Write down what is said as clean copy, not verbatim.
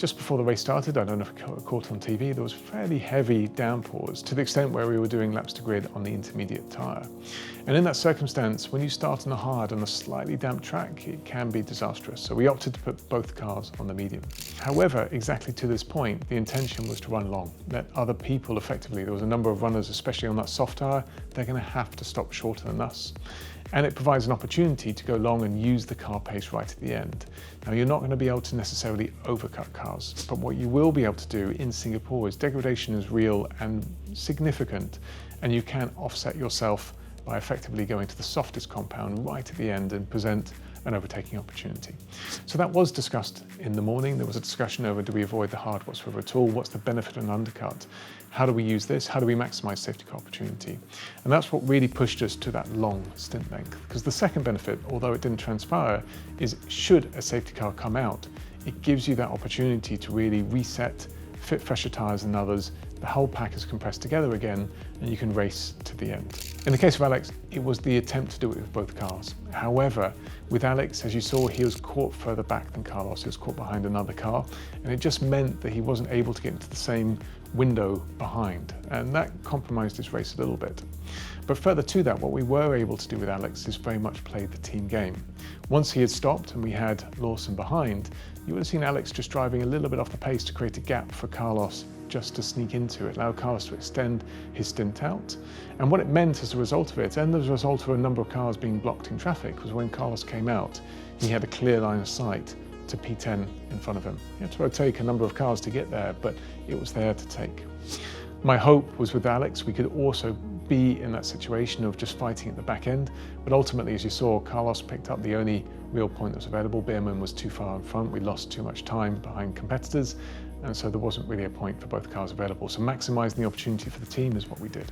Just before the race started, I don't know if you caught on TV, there was fairly heavy downpours to the extent where we were doing laps to grid on the intermediate tyre. And in that circumstance, when you start on a hard and a slightly damp track, it can be disastrous. So we opted to put both cars on the medium. However, exactly to this point, the intention was to run long, let other people effectively, there was a number of runners, especially on that soft tyre, they're going to have to stop shorter than us. And it provides an opportunity to go long and use the car pace right at the end. Now, you're not going to be able to necessarily overcut cars, but what you will be able to do in Singapore is degradation is real and significant, and you can offset yourself by effectively going to the softest compound right at the end and present an overtaking opportunity. So that was discussed in the morning. There was a discussion over, do we avoid the hard whatsoever at all? What's the benefit of an undercut? How do we use this? How do we maximize safety car opportunity? And that's what really pushed us to that long stint length. Because the second benefit, although it didn't transpire, is should a safety car come out, it gives you that opportunity to really reset, fit fresher tyres than others, the whole pack is compressed together again, and you can race to the end. In the case of Alex, it was the attempt to do it with both cars. However, with Alex, as you saw, he was caught further back than Carlos. He was caught behind another car, and it just meant that he wasn't able to get into the same window behind, and that compromised his race a little bit. But further to that, what we were able to do with Alex is very much play the team game. Once he had stopped and we had Lawson behind, you would have seen Alex just driving a little bit off the pace to create a gap for Carlos just to sneak into it, allow Carlos to extend his stint out. And what it meant as a result of it, and as a result of a number of cars being blocked in traffic, was when Carlos came out, he had a clear line of sight to P10 in front of him. He had to take a number of cars to get there, but it was there to take. My hope was with Alex, we could also be in that situation of just fighting at the back end, but ultimately, as you saw, Carlos picked up the only real point that was available. Beerman was too far in front, we lost too much time behind competitors, and so there wasn't really a point for both cars available. So maximising the opportunity for the team is what we did.